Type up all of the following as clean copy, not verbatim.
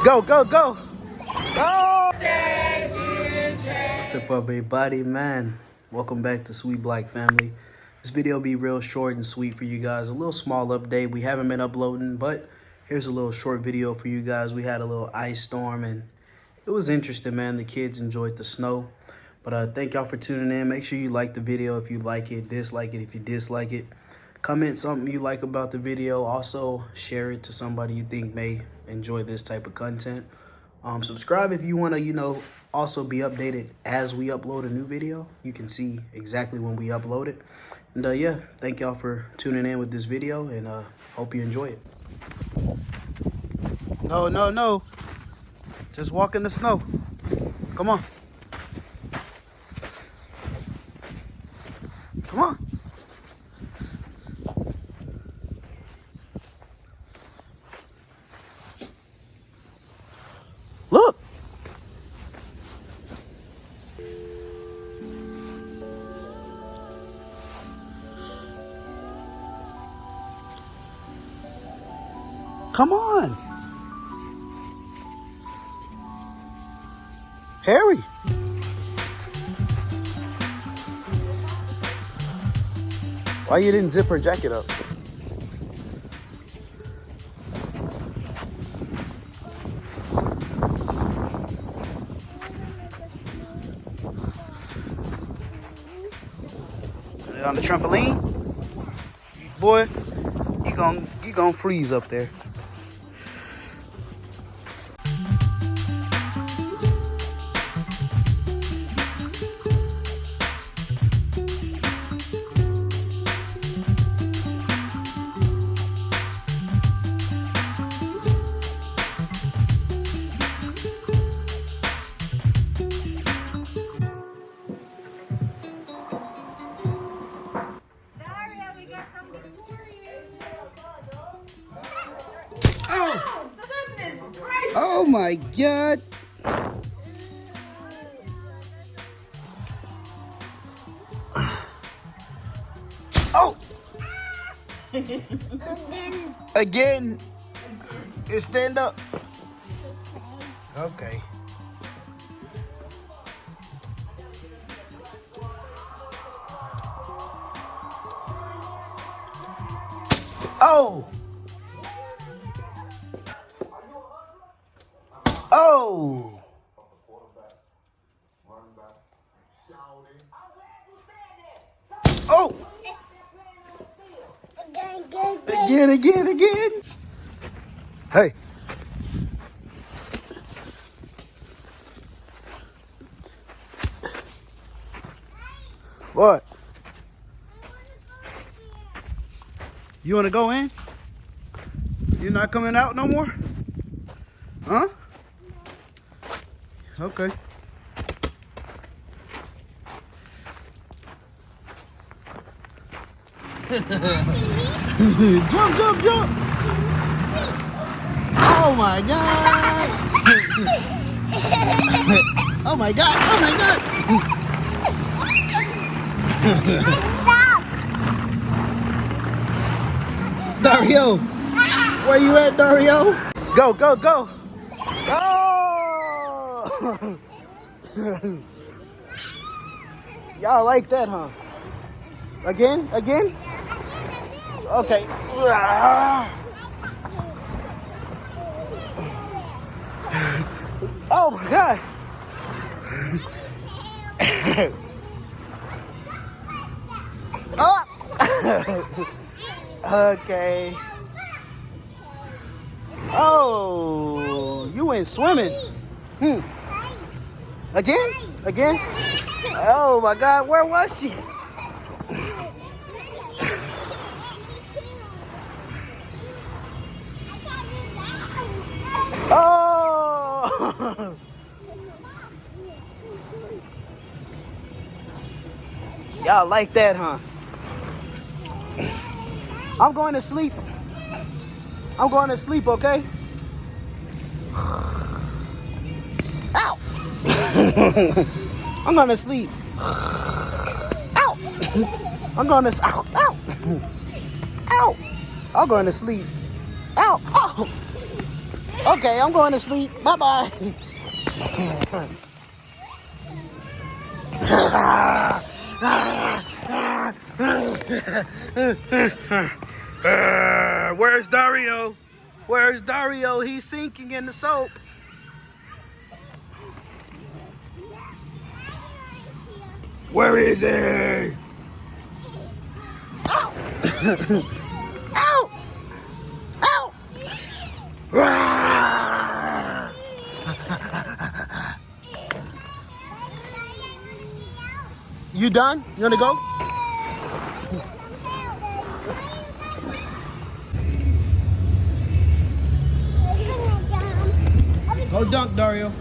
Go, go, go. Go. What's up, everybody, man? Welcome back to Sweet Black Family. This video will be real short and sweet for you guys. A little small update. We haven't been uploading, but here's a little short video for you guys. We had a little ice storm, and it was interesting, man. The kids enjoyed the snow. But thank y'all for tuning in. Make sure you like the video if you like it, dislike it if you dislike it. Comment something you like about the video. Also, share it to somebody you think may enjoy this type of content. Subscribe if you want to, also be updated as we upload a new video. You can see exactly when we upload it. And yeah, thank y'all for tuning in with this video, and hope you enjoy it. No, no, no. Just walk in the snow. Come on. Come on. Look. Come on. Harry. Why you didn't zip her jacket up? On the trampoline? Boy, you gonna freeze up there. Oh my God. Oh. Again. Stand up. Okay. Oh. Oh! Oh! Again. Hey. What? You want to go in? You're not coming out no more? Huh? Okay. Jump. Oh my God. Oh my God. Dario, where you at, Dario? Go. Y'all like that, huh? Again? Okay. Oh my God. Oh. Okay. Oh, you went swimming. Again? Oh my God, where was she? Oh! Y'all like that, huh? I'm going to sleep, okay? Ow! I'm going to sleep. Ow! I'm going to... Ow! Ow! Ow! I'm going to sleep. Ow! Ow! Okay, I'm going to sleep. Bye-bye. Where's Dario? Where's Dario? He's sinking in the soap. Where is he? Ow! Ow! Ow! You done? You wanna go? Go dunk, Dario.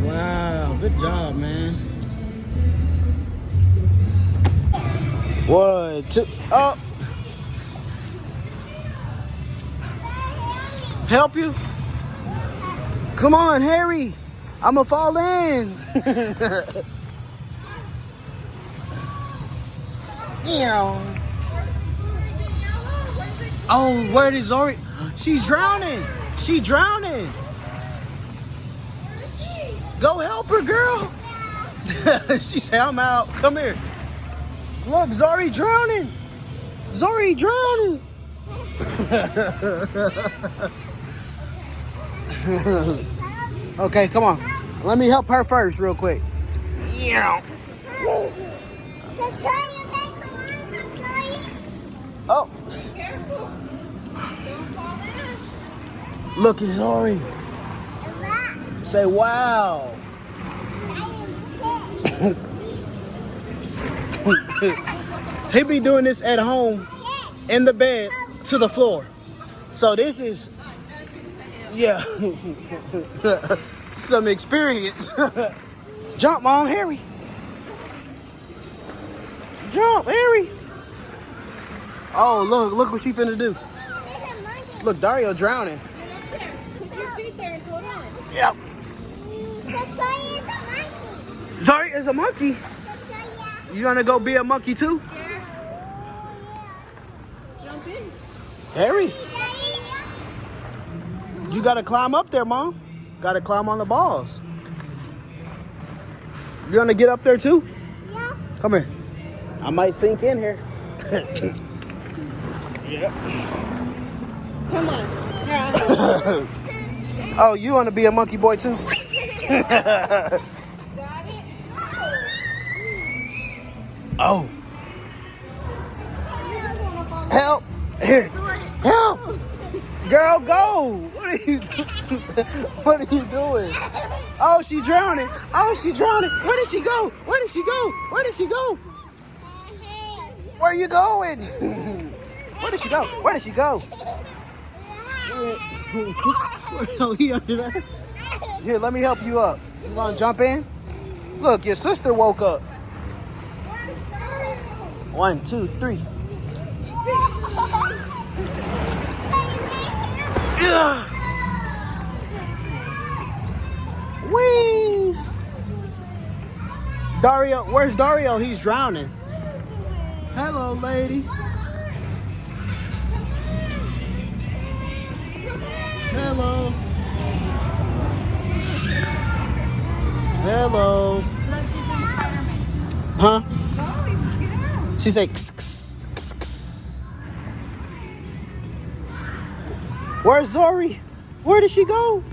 Wow, good job, man. 1, 2, up. Help you? Come on, Harry. I'ma fall in. Yeah. Oh, where is Zori? She's drowning. She's drowning. Go help her, girl. She said, I'm out. Come here. Look, Zori drowning. Zori drowning. Okay, come on. Let me help her first real quick. Yeah. Oh. Look at Zori. Say wow. He be doing this at home in the bed to the floor. So this is, yeah, some experience. Jump, Mom, Harry. Jump, Harry. Oh, look what she finna do. Look, Dario drowning. Put your feet there and hold on. Yep. Zori is a monkey. You gonna go be a monkey too? Yeah. Jump in. Harry, you gotta climb up there, Mom. Gotta climb on the balls. You gonna get up there too? Yeah. Come here. I might sink in here. Yeah. Come on. Oh, you wanna be a monkey boy too? Got it? Oh. Help! Here. Help! Girl, go! What are you doing? What are you doing? Oh, she drowning. Oh, she drowning. Where did she go? Where did she go? Where did she go? Where are you going? Where did she go? Where did she go? Oh, he under there. Here, let me help you up. You want to jump in? Look, your sister woke up. 1, 2, 3. Yeah. Whee! Dario, where's Dario? He's drowning. Hello, lady. Hello. Hello. Huh? She's like, kss, kss, kss, kss. Where's Zori? Where did she go?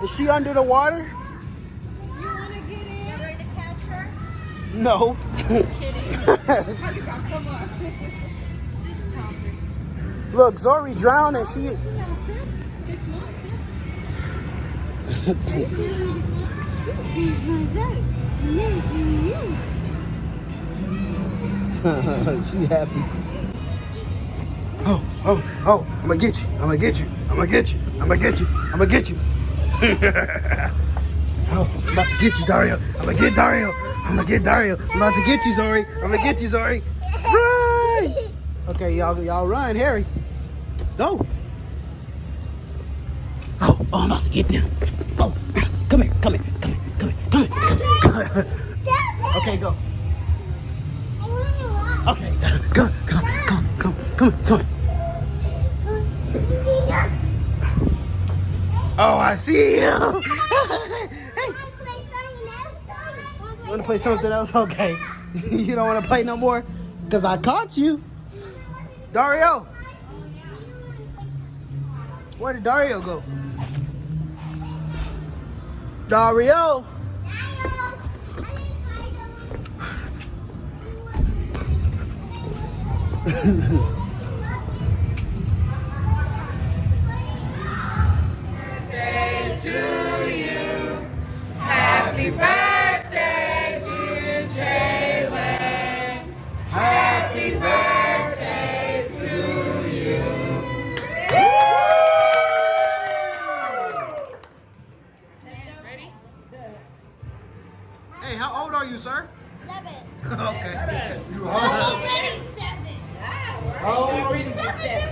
Is she under the water? You want to get in? You ready to catch her? No. Come on. Look, Zori drowning. She. She happy. Oh, I'm gonna get you. I'm gonna get you. I'm gonna get you. I'm gonna get you. I'm gonna get you. Oh, I'm about to get you, Dario. I'm gonna get Dario. I'm gonna get Dario. I'm about to get you, Zori. I'm gonna get you, Zori. Run! Okay, y'all run, Harry. Go. Oh, I'm about to get them. Oh, come here. Okay, go. Okay, come. Oh, I see you. Hey, you want to play something else? Okay. You don't want to play no more? Because I caught you. Dario. Where did Dario go? Dario. Happy birthday, dear Jaylin. Happy birthday to you. Ready? Hey, how old are you, sir? 7. Okay. Already 7. How old are you? 7